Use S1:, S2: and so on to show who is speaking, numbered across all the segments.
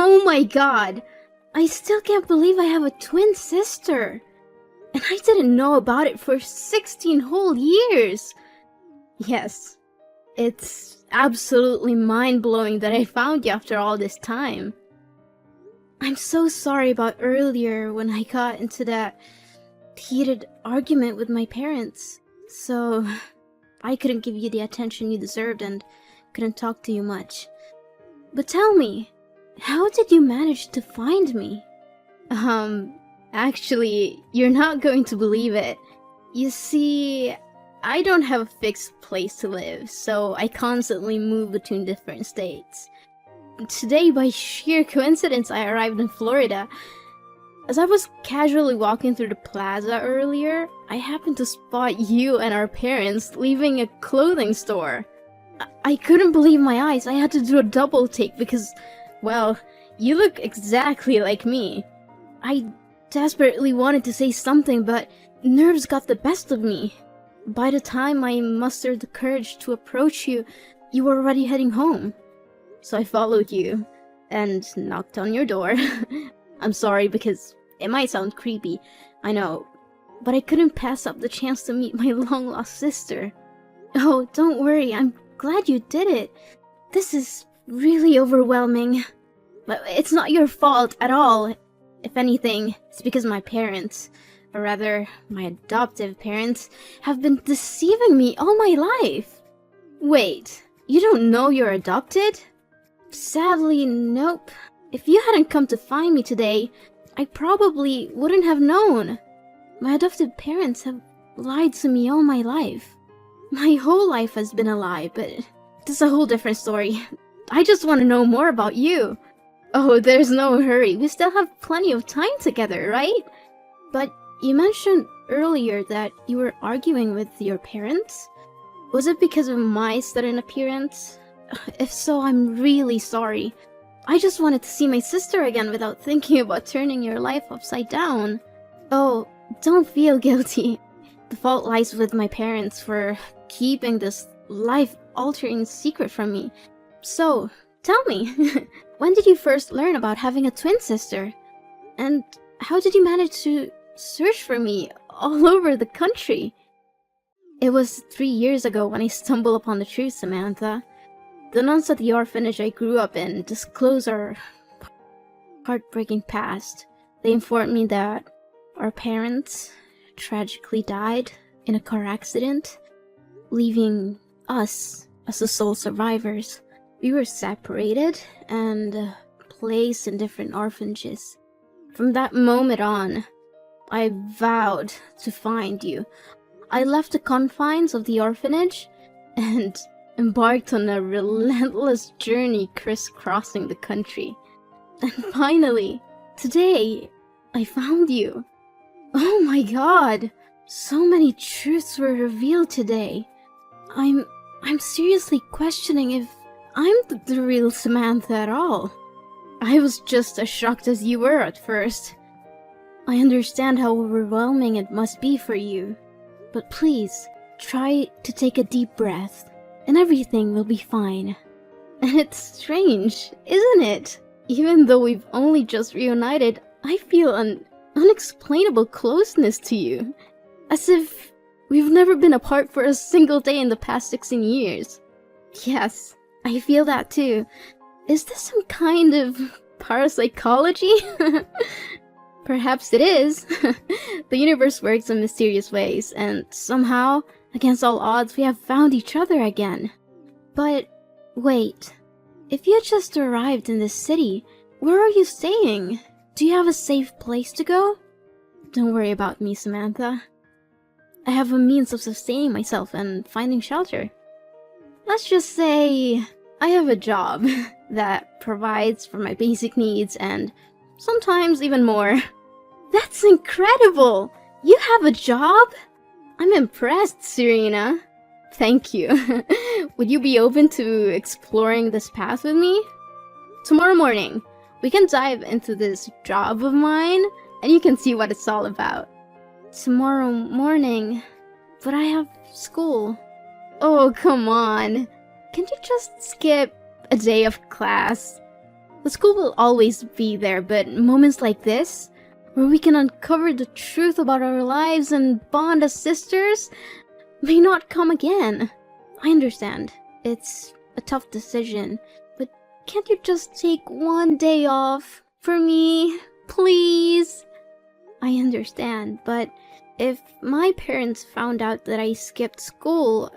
S1: Oh my god! I still can't believe I have a twin sister! And I didn't know about it for 16 whole years! Yes, it's absolutely mind-blowing that I found you after all this time. I'm so sorry about earlier when I got into that heated argument with my parents. So, I couldn't give you the attention you deserved and couldn't talk to you much. But tell me, how did you manage to find me? Actually, you're not going to believe it. You see, I don't have a fixed place to live, so I constantly move between different states. Today, by sheer coincidence, I arrived in Florida. As I was casually walking through the plaza earlier, I happened to spot you and our parents leaving a clothing store. I couldn't believe my eyes. I had to do a double take because, well, you look exactly like me. I desperately wanted to say something, but nerves got the best of me. By the time I mustered the courage to approach you, you were already heading home. So I followed you and knocked on your door. I'm sorry because it might sound creepy, I know, but I couldn't pass up the chance to meet my long-lost sister. Oh, don't worry, I'm glad you did it. This is really overwhelming. But it's not your fault at all. If anything, it's because my parents, or rather, my adoptive parents, have been deceiving me all my life. Wait, you don't know you're adopted? Sadly, nope. If you hadn't come to find me today, I probably wouldn't have known. My adoptive parents have lied to me all my life. My whole life has been a lie, but it's a whole different story. I just want to know more about you. Oh, there's no hurry. We still have plenty of time together, right? But you mentioned earlier that you were arguing with your parents? Was it because of my sudden appearance? If so, I'm really sorry. I just wanted to see my sister again without thinking about turning your life upside down. Oh, don't feel guilty. The fault lies with my parents for keeping this life-altering secret from me. So, tell me, when did you first learn about having a twin sister? And how did you manage to search for me all over the country? It was 3 years ago when I stumbled upon the truth, Samantha. The nuns at the orphanage I grew up in disclosed our heartbreaking past. They informed me that our parents tragically died in a car accident, leaving us as the sole survivors. We were separated and placed in different orphanages. From that moment on, I vowed to find you. I left the confines of the orphanage and embarked on a relentless journey crisscrossing the country. And finally, today, I found you. Oh my god! So many truths were revealed today. I'm seriously questioning if I'm the real Samantha at all. I was just as shocked as you were at first. I understand how overwhelming it must be for you. But please, try to take a deep breath, and everything will be fine. And it's strange, isn't it? Even though we've only just reunited, I feel an unexplainable closeness to you. As if we've never been apart for a single day in the past 16 years. Yes, I feel that too. Is this some kind of parapsychology? Perhaps it is. The universe works in mysterious ways, and somehow, against all odds, we have found each other again. But wait, if you had just arrived in this city, where are you staying? Do you have a safe place to go? Don't worry about me, Samantha. I have a means of sustaining myself and finding shelter. Let's just say I have a job that provides for my basic needs and sometimes even more. That's incredible! You have a job? I'm impressed, Serena. Thank you. Would you be open to exploring this path with me? Tomorrow morning, we can dive into this job of mine and you can see what it's all about. Tomorrow morning? But I have school. Oh, come on. Can't you just skip a day of class? The school will always be there, but moments like this, where we can uncover the truth about our lives and bond as sisters, may not come again. I understand. It's a tough decision, but can't you just take one day off for me, please? I understand, but if my parents found out that I skipped school,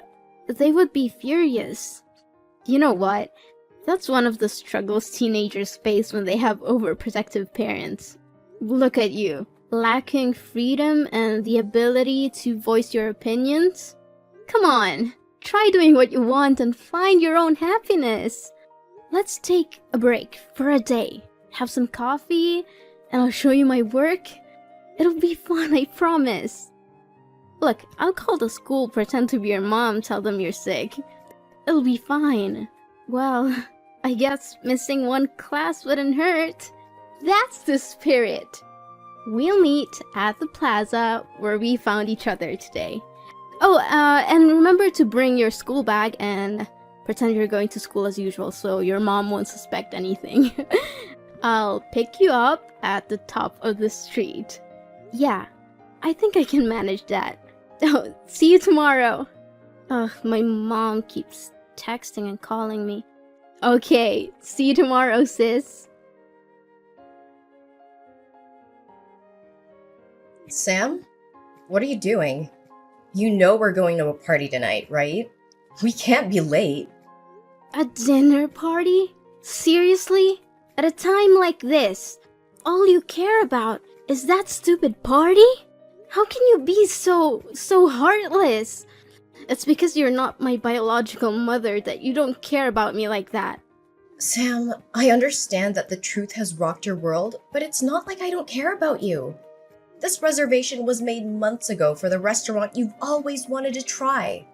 S1: they would be furious. You know what? That's one of the struggles teenagers face when they have overprotective parents. Look at you, lacking freedom and the ability to voice your opinions. Come on, try doing what you want and find your own happiness. Let's take a break for a day, have some coffee, and I'll show you my work. It'll be fun, I promise. Look, I'll call the school, pretend to be your mom, tell them you're sick. It'll be fine. Well, I guess missing one class wouldn't hurt. That's the spirit. We'll meet at the plaza where we found each other today. Oh, and remember to bring your school bag and pretend you're going to school as usual so your mom won't suspect anything. I'll pick you up at the top of the street. Yeah, I think I can manage that. Oh, see you tomorrow. Ugh, my mom keeps texting and calling me. Okay, see you tomorrow, sis.
S2: Sam? What are you doing? You know we're going to a party tonight, right? We can't be late.
S1: A dinner party? Seriously? At a time like this, all you care about is that stupid party? How can you be so heartless? It's because you're not my biological mother that you don't care about me like that.
S2: Sam, I understand that the truth has rocked your world, but it's not like I don't care about you. This reservation was made months ago for the restaurant you've always wanted to try.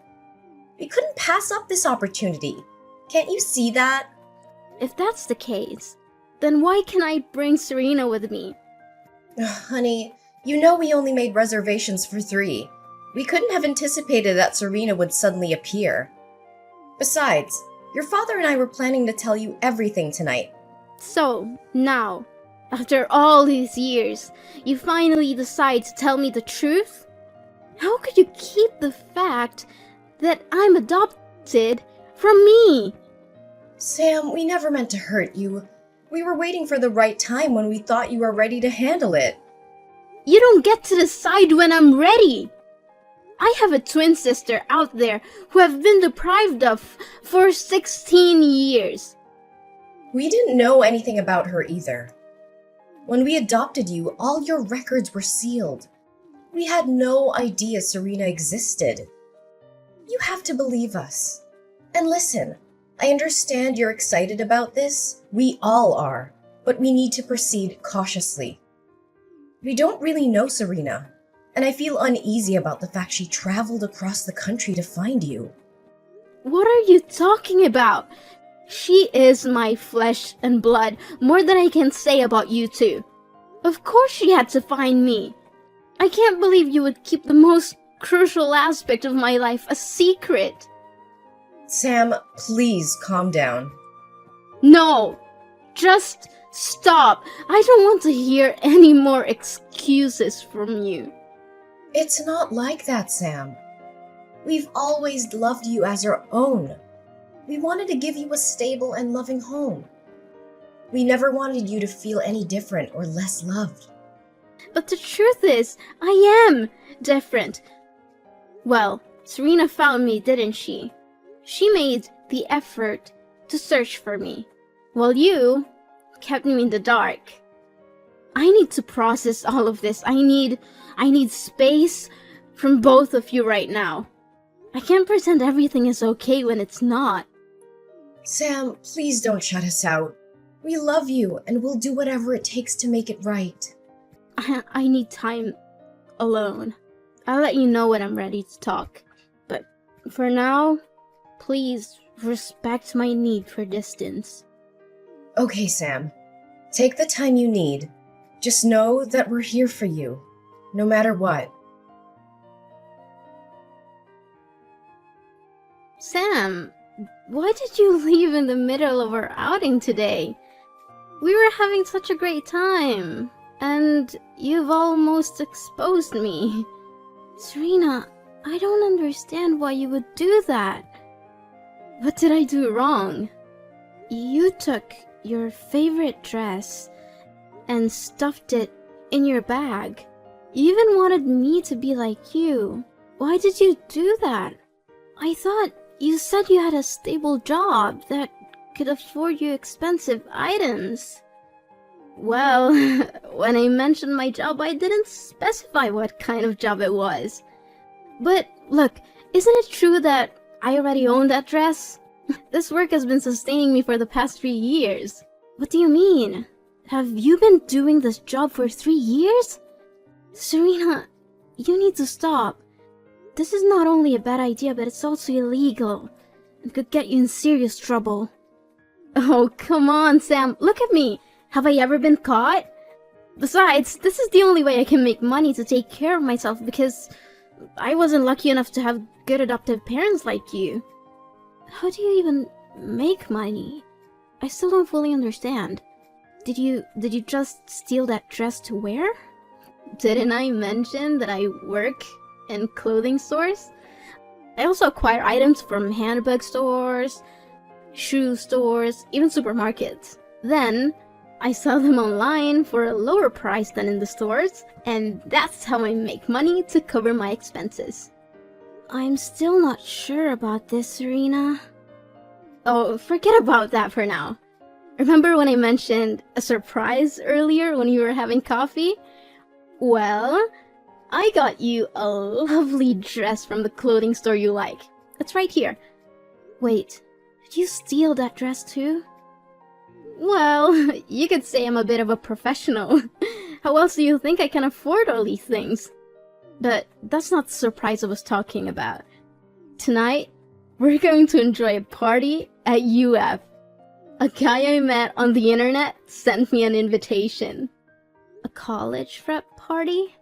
S2: We couldn't pass up this opportunity. Can't you see that?
S1: If that's the case, then why can't I bring Serena with me?
S2: Honey, you know we only made reservations for 3. We couldn't have anticipated that Serena would suddenly appear. Besides, your father and I were planning to tell you everything tonight.
S1: So, now, after all these years, you finally decide to tell me the truth? How could you keep the fact that I'm adopted from me?
S2: Sam, we never meant to hurt you. We were waiting for the right time when we thought you were ready to handle it.
S1: You don't get to decide when I'm ready. I have a twin sister out there who I've been deprived of for 16 years.
S2: We didn't know anything about her either. When we adopted you, all your records were sealed. We had no idea Serena existed. You have to believe us. And listen, I understand you're excited about this. We all are. But we need to proceed cautiously. We don't really know Serena, and I feel uneasy about the fact she traveled across the country to find you.
S1: What are you talking about? She is my flesh and blood, more than I can say about you two. Of course she had to find me. I can't believe you would keep the most crucial aspect of my life a secret.
S2: Sam, please calm down.
S1: No, just stop. I don't want to hear any more excuses from you.
S2: It's not like that, Sam. We've always loved you as our own. We wanted to give you a stable and loving home. We never wanted you to feel any different or less loved.
S1: But the truth is, I am different. Well, Serena found me, didn't she? She made the effort to search for me, while you kept me in the dark. I need to process all of this. I need space from both of you right now. I can't pretend everything is okay when it's not.
S2: Sam, please don't shut us out. We love you, and we'll do whatever it takes to make it right.
S1: I need time alone. I'll let you know when I'm ready to talk. But for now, please respect my need for distance.
S2: Okay, Sam. Take the time you need. Just know that we're here for you, no matter what.
S1: Sam, why did you leave in the middle of our outing today? We were having such a great time, and you've almost exposed me. Serena, I don't understand why you would do that. What did I do wrong? You took your favorite dress and stuffed it in your bag. You even wanted me to be like you. Why did you do that? I thought you said you had a stable job that could afford you expensive items. Well, when I mentioned my job, I didn't specify what kind of job it was. But look, isn't it true that I already own that dress? This work has been sustaining me for the past 3 years. What do you mean? Have you been doing this job for 3 years? Serena, you need to stop. This is not only a bad idea, but it's also illegal. It could get you in serious trouble. Oh, come on, Sam. Look at me. Have I ever been caught? Besides, this is the only way I can make money to take care of myself because I wasn't lucky enough to have good adoptive parents like you. How do you even make money? I still don't fully understand. Did you just steal that dress to wear? Didn't I mention that I work in clothing stores? I also acquire items from handbag stores, shoe stores, even supermarkets. Then, I sell them online for a lower price than in the stores, and that's how I make money to cover my expenses. I'm still not sure about this, Serena. Oh, forget about that for now. Remember when I mentioned a surprise earlier when you were having coffee? Well, I got you a lovely dress from the clothing store you like. It's right here. Wait, did you steal that dress too? Well, you could say I'm a bit of a professional. How else do you think I can afford all these things? But that's not the surprise I was talking about. Tonight, we're going to enjoy a party at UF. A guy I met on the internet sent me an invitation. A college prep party?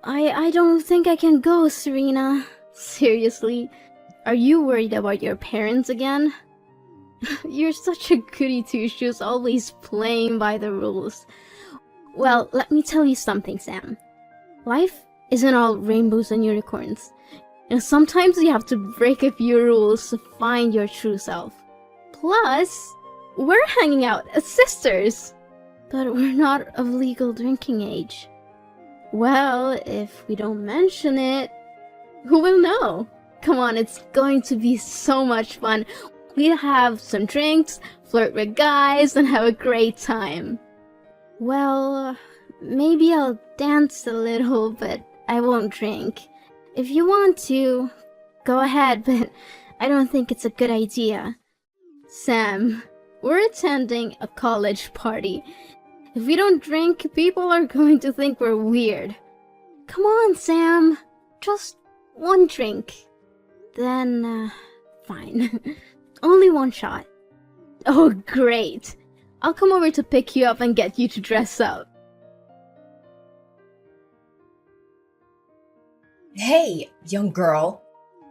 S1: I don't think I can go, Serena. Seriously, are you worried about your parents again? You're such a goody two-shoes, always playing by the rules. Well, let me tell you something, Sam. Life isn't all rainbows and unicorns. Sometimes you have to break a few rules to find your true self. Plus, we're hanging out as sisters. But we're not of legal drinking age. Well, if we don't mention it, who will know? Come on, it's going to be so much fun. We'll have some drinks, flirt with guys, and have a great time. Well, maybe I'll dance a little, but I won't drink. If you want to, go ahead, but I don't think it's a good idea. Sam, we're attending a college party. If we don't drink, people are going to think we're weird. Come on, Sam. Just one drink. Then, fine. Only one shot. Oh, great. I'll come over to pick you up and get you to dress up.
S2: Hey, young girl.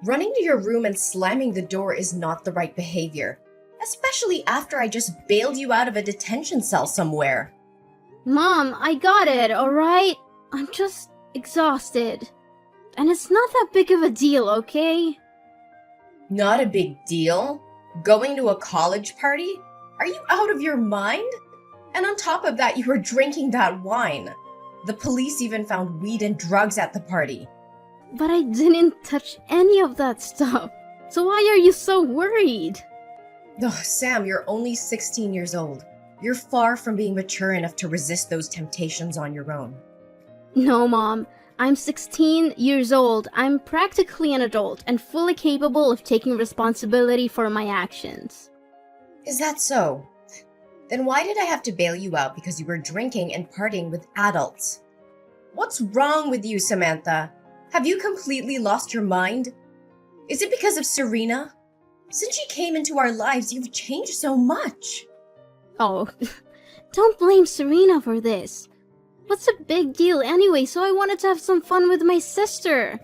S2: Running to your room and slamming the door is not the right behavior. Especially after I just bailed you out of a detention cell somewhere.
S1: Mom, I got it, alright? I'm just exhausted. And it's not that big of a deal, okay?
S2: Not a big deal? Going to a college party? Are you out of your mind? And on top of that, you were drinking that wine. The police even found weed and drugs at the party.
S1: But I didn't touch any of that stuff. So why are you so worried?
S2: Oh, Sam, you're only 16 years old. You're far from being mature enough to resist those temptations on your own.
S1: No, Mom. I'm 16 years old. I'm practically an adult and fully capable of taking responsibility for my actions.
S2: Is that so? Then why did I have to bail you out because you were drinking and partying with adults? What's wrong with you, Samantha? Have you completely lost your mind? Is it because of Serena? Since she came into our lives, you've changed so much.
S1: Oh, don't blame Serena for this. What's a big deal anyway? So I wanted to have some fun with my sister.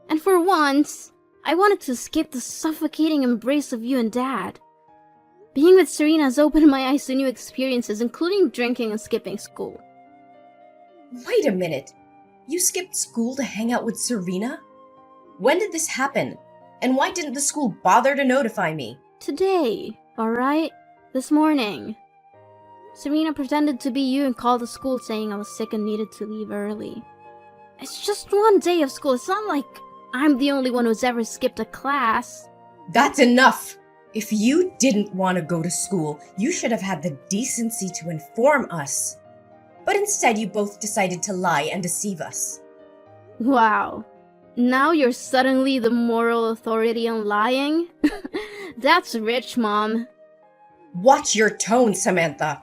S1: And for once, I wanted to escape the suffocating embrace of you and Dad. Being with Serena has opened my eyes to new experiences, including drinking and skipping school.
S2: Wait a minute. You skipped school to hang out with Serena? When did this happen? And why didn't the school bother to notify me?
S1: Today, alright? This morning. Serena pretended to be you and called the school saying I was sick and needed to leave early. It's just one day of school. It's not like I'm the only one who's ever skipped a class.
S2: That's enough! If you didn't want to go to school, you should have had the decency to inform us. But instead, you both decided to lie and deceive us.
S1: Wow. Now you're suddenly the moral authority on lying? That's rich, Mom.
S2: Watch your tone, Samantha.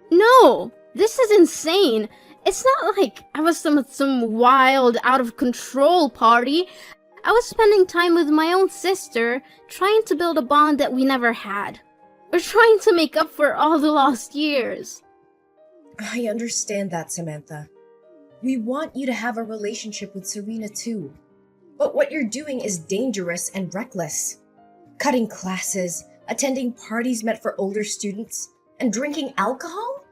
S1: No! This is insane! It's not like I was some wild, out-of-control party. I was spending time with my own sister, trying to build a bond that we never had. We're trying to make up for all the lost years.
S2: I understand that, Samantha. We want you to have a relationship with Serena too. But what you're doing is dangerous and reckless. Cutting classes, attending parties meant for older students, and drinking alcohol?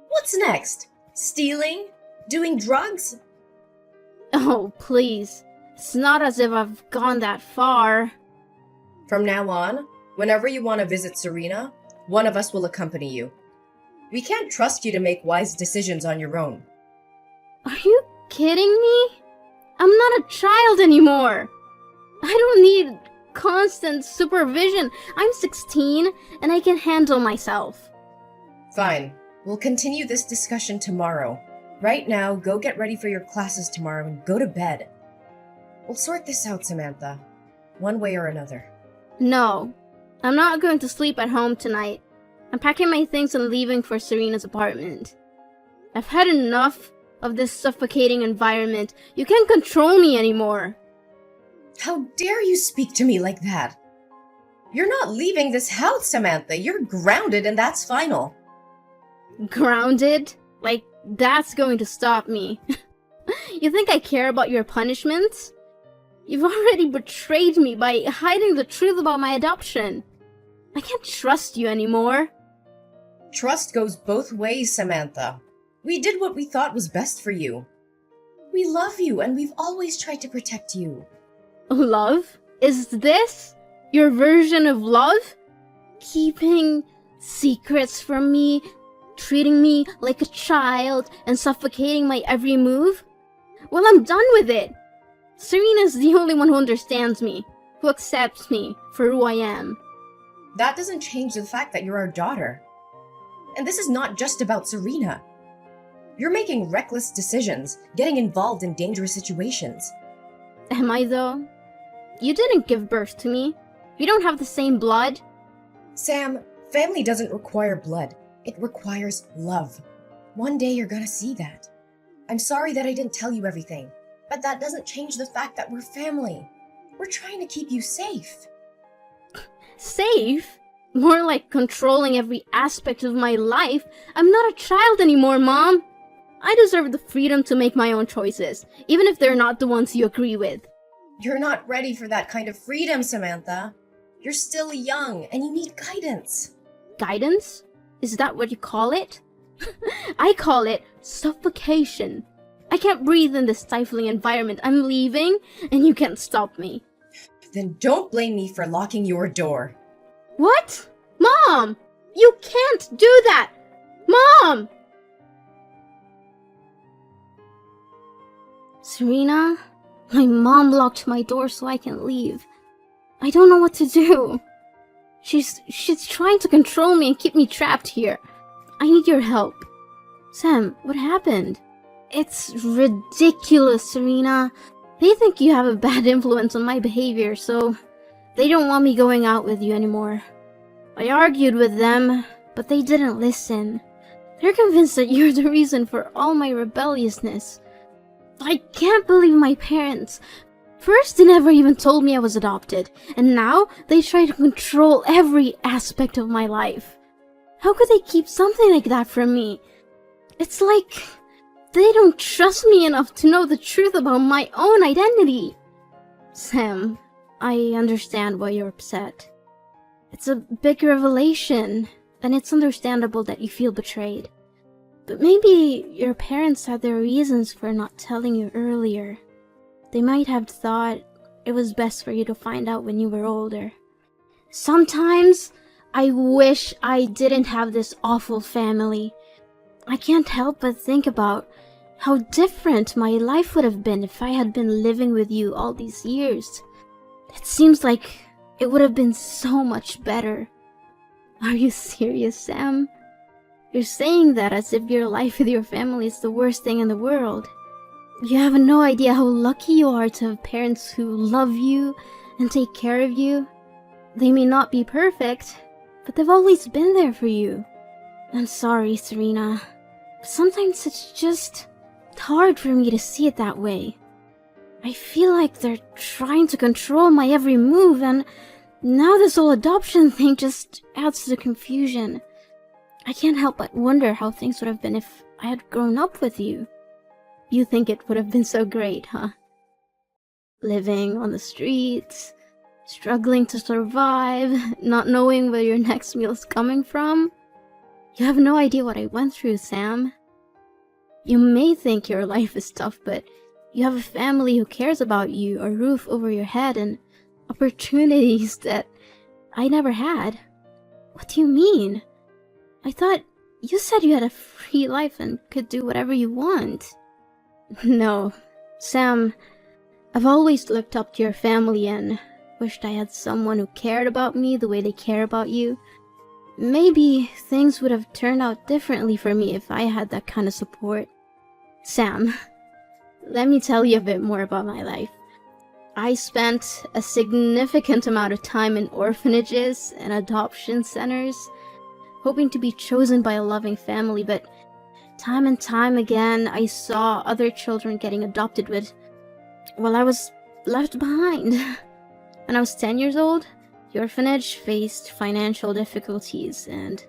S2: What's next? Stealing? Doing drugs?
S1: Oh, please. It's not as if I've gone that far.
S2: From now on, whenever you want to visit Serena, one of us will accompany you. We can't trust you to make wise decisions on your own.
S1: Are you kidding me? I'm not a child anymore. I don't need constant supervision. I'm 16 and I can handle myself.
S2: Fine. We'll continue this discussion tomorrow. Right now, go get ready for your classes tomorrow and go to bed. We'll sort this out, Samantha. One way or another.
S1: No, I'm not going to sleep at home tonight. I'm packing my things and leaving for Serena's apartment. I've had enough of this suffocating environment. You can't control me anymore.
S2: How dare you speak to me like that? You're not leaving this house, Samantha. You're grounded and that's final.
S1: Grounded? Like, that's going to stop me. You think I care about your punishments? You've already betrayed me by hiding the truth about my adoption. I can't trust you anymore.
S2: Trust goes both ways, Samantha. We did what we thought was best for you. We love you and we've always tried to protect you.
S1: Love? Is this your version of love? Keeping secrets from me, treating me like a child, and suffocating my every move? Well, I'm done with it. Serena's the only one who understands me, who accepts me for who I am.
S2: That doesn't change the fact that you're our daughter. And this is not just about Serena. You're making reckless decisions, getting involved in dangerous situations.
S1: Am I though? You didn't give birth to me. We don't have the same blood.
S2: Sam, family doesn't require blood. It requires love. One day you're gonna see that. I'm sorry that I didn't tell you everything, but that doesn't change the fact that we're family. We're trying to keep you safe.
S1: Safe? More like controlling every aspect of my life. I'm not a child anymore, Mom. I deserve the freedom to make my own choices, even if they're not the ones you agree with.
S2: You're not ready for that kind of freedom, Samantha. You're still young and you need guidance.
S1: Guidance? Is that what you call it? I call it suffocation. I can't breathe in this stifling environment. I'm leaving, and you can't stop me.
S2: Then don't blame me for locking your door.
S1: What? Mom! You can't do that! Mom! Serena, my mom locked my door so I can leave. I don't know what to do. She's trying to control me and keep me trapped here. I need your help. Sam, what happened? It's ridiculous, Serena. They think you have a bad influence on my behavior, so they don't want me going out with you anymore. I argued with them, but they didn't listen. They're convinced that you're the reason for all my rebelliousness. I can't believe my parents. First, they never even told me I was adopted, and now they try to control every aspect of my life. How could they keep something like that from me? It's like they don't trust me enough to know the truth about my own identity. Sam, I understand why you're upset. It's a big revelation, and it's understandable that you feel betrayed. But maybe your parents had their reasons for not telling you earlier. They might have thought it was best for you to find out when you were older. Sometimes I wish I didn't have this awful family. I can't help but think about how different my life would have been if I had been living with you all these years. It seems like it would have been so much better. Are you serious, Sam? You're saying that as if your life with your family is the worst thing in the world. You have no idea how lucky you are to have parents who love you and take care of you. They may not be perfect, but they've always been there for you. I'm sorry, Serena. Sometimes it's just hard for me to see it that way. I feel like they're trying to control my every move, and now this whole adoption thing just adds to the confusion. I can't help but wonder how things would have been if I had grown up with you. You think it would have been so great, huh? Living on the streets, struggling to survive, not knowing where your next meal's coming from. You have no idea what I went through, Sam. You may think your life is tough, but you have a family who cares about you, a roof over your head, and opportunities that I never had. What do you mean? I thought you said you had a free life and could do whatever you want. No, Sam, I've always looked up to your family and wished I had someone who cared about me the way they care about you. Maybe things would have turned out differently for me if I had that kind of support. Sam, let me tell you a bit more about my life. I spent a significant amount of time in orphanages and adoption centers, hoping to be chosen by a loving family, but time and time again I saw other children getting adopted while I was left behind. When I was 10 years old, the orphanage faced financial difficulties, and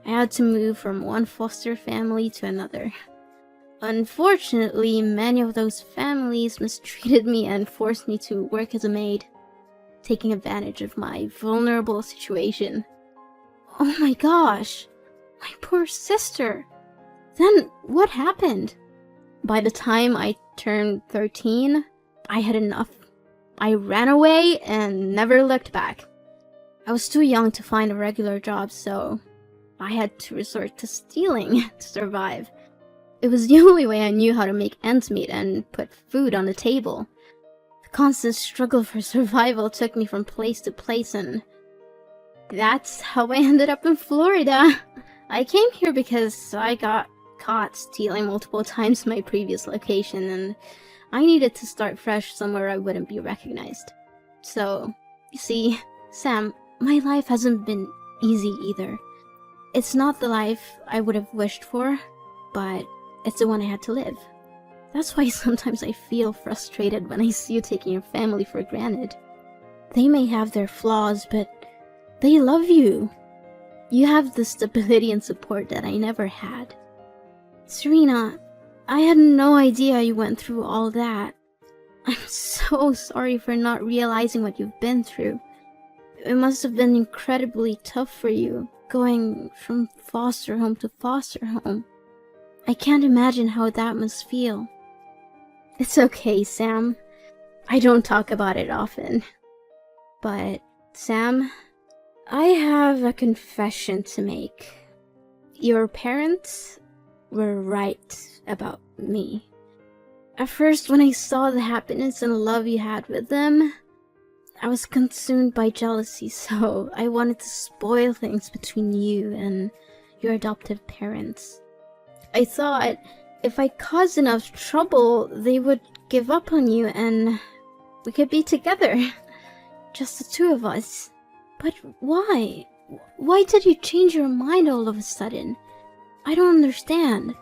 S1: I had to move from one foster family to another. Unfortunately, many of those families mistreated me and forced me to work as a maid, taking advantage of my vulnerable situation. Oh my gosh, my poor sister. Then what happened? By the time I turned 13, I had enough. I ran away and never looked back. I was too young to find a regular job, so I had to resort to stealing to survive. It was the only way I knew how to make ends meet and put food on the table. The constant struggle for survival took me from place to place, and that's how I ended up in Florida. I came here because I got caught stealing multiple times in my previous location, and I needed to start fresh somewhere I wouldn't be recognized. So, you see, Sam, my life hasn't been easy either. It's not the life I would have wished for, but it's the one I had to live. That's why sometimes I feel frustrated when I see you taking your family for granted. They may have their flaws, but they love you. You have the stability and support that I never had. Serena, I had no idea you went through all that. I'm so sorry for not realizing what you've been through. It must have been incredibly tough for you, going from foster home to foster home. I can't imagine how that must feel. It's okay, Sam. I don't talk about it often. But, Sam, I have a confession to make. Your parents were right about me. At first, when I saw the happiness and love you had with them, I was consumed by jealousy, so I wanted to spoil things between you and your adoptive parents. I thought if I caused enough trouble, they would give up on you and we could be together. Just the two of us. But why? Why did you change your mind all of a sudden? I don't understand.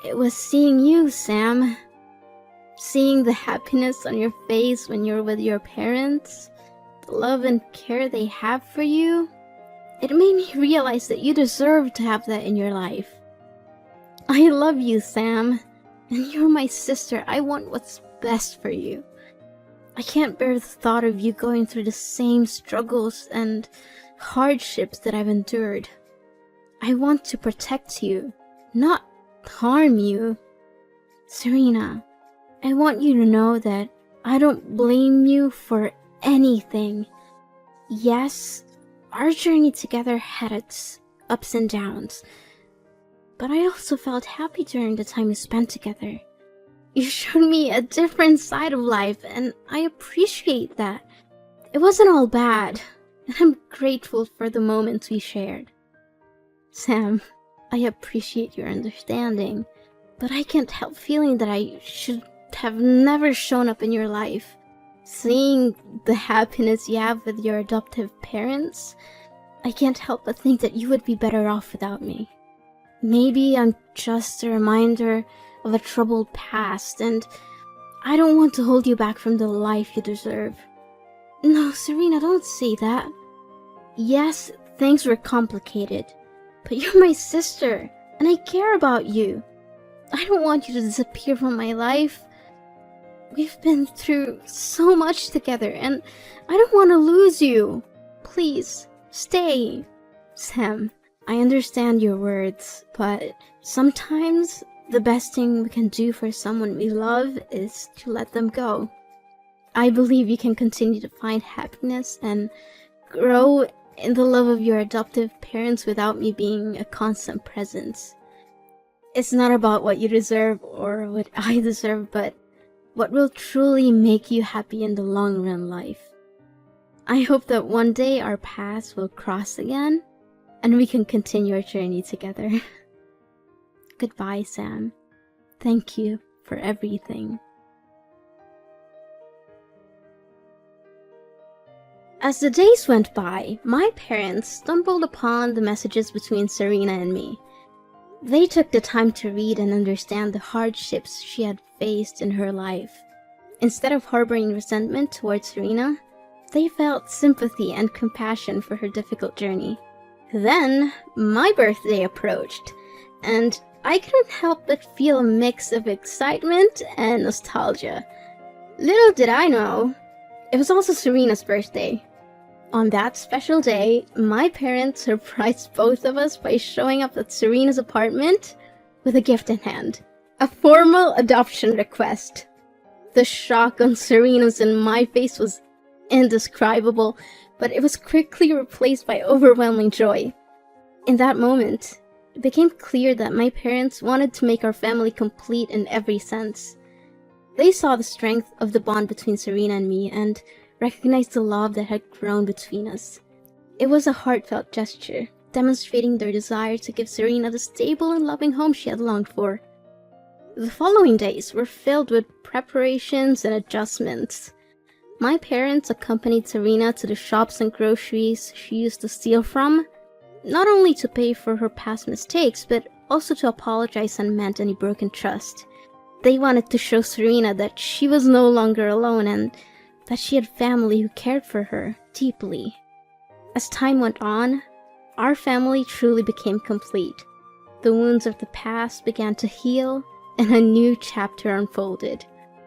S1: It was seeing you, Sam. Seeing the happiness on your face when you're with your parents, the love and care they have for you. It made me realize that you deserve to have that in your life. I love you, Sam, and you're my sister. I want what's best for you. I can't bear the thought of you going through the same struggles and hardships that I've endured. I want to protect you, not harm you. Serena, I want you to know that I don't blame you for anything. Yes, our journey together had its ups and downs, but I also felt happy during the time we spent together. You showed me a different side of life, and I appreciate that. It wasn't all bad, and I'm grateful for the moments we shared. Sam, I appreciate your understanding, but I can't help feeling that I should have never shown up in your life. Seeing the happiness you have with your adoptive parents, I can't help but think that you would be better off without me. Maybe I'm just a reminder of a troubled past, and I don't want to hold you back from the life you deserve. No, Serena, don't say that. Yes, things were complicated, but you're my sister, and I care about you. I don't want you to disappear from my life. We've been through so much together, and I don't want to lose you. Please, stay. Sam, I understand your words, but sometimes the best thing we can do for someone we love is to let them go. I believe you can continue to find happiness and grow in the love of your adoptive parents without me being a constant presence. It's not about what you deserve or what I deserve, but what will truly make you happy in the long run life. I hope that one day our paths will cross again and we can continue our journey together. Goodbye, Sam. Thank you for everything. As the days went by, my parents stumbled upon the messages between Serena and me. They took the time to read and understand the hardships she had faced in her life. Instead of harboring resentment towards Serena, they felt sympathy and compassion for her difficult journey. Then, my birthday approached, and I couldn't help but feel a mix of excitement and nostalgia. Little did I know, it was also Serena's birthday. On that special day, my parents surprised both of us by showing up at Serena's apartment with a gift in hand. A formal adoption request. The shock on Serena's and my face was indescribable, but it was quickly replaced by overwhelming joy. In that moment, it became clear that my parents wanted to make our family complete in every sense. They saw the strength of the bond between Serena and me and recognized the love that had grown between us. It was a heartfelt gesture, demonstrating their desire to give Serena the stable and loving home she had longed for. The following days were filled with preparations and adjustments. My parents accompanied Serena to the shops and groceries she used to steal from, not only to pay for her past mistakes, but also to apologize and mend any broken trust. They wanted to show Serena that she was no longer alone and that she had family who cared for her deeply. As time went on, our family truly became complete. The wounds of the past began to heal, and a new chapter unfolded.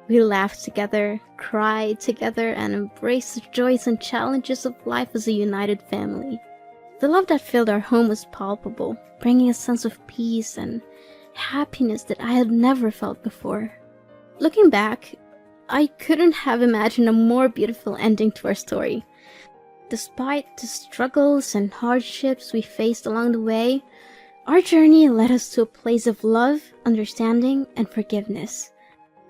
S1: We laughed together, cried together, and embraced the joys and challenges of life as a united family. The love that filled our home was palpable, bringing a sense of peace and happiness that I had never felt before. Looking back, I couldn't have imagined a more beautiful ending to our story. Despite the struggles and hardships we faced along the way, our journey led us to a place of love, understanding, and forgiveness.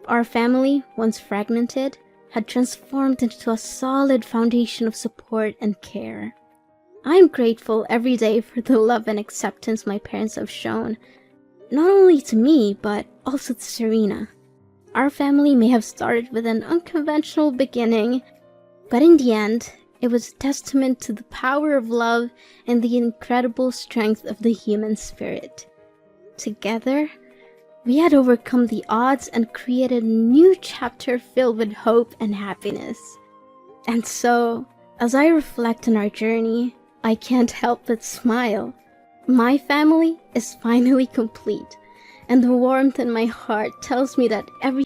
S1: Our family, once fragmented, had transformed into a solid foundation of support and care. I am grateful every day for the love and acceptance my parents have shown, not only to me, but also to Serena. Our family may have started with an unconventional beginning, but in the end, it was a testament to the power of love and the incredible strength of the human spirit. Together, we had overcome the odds and created a new chapter filled with hope and happiness. And so, as I reflect on our journey, I can't help but smile. My family is finally complete, and the warmth in my heart tells me that every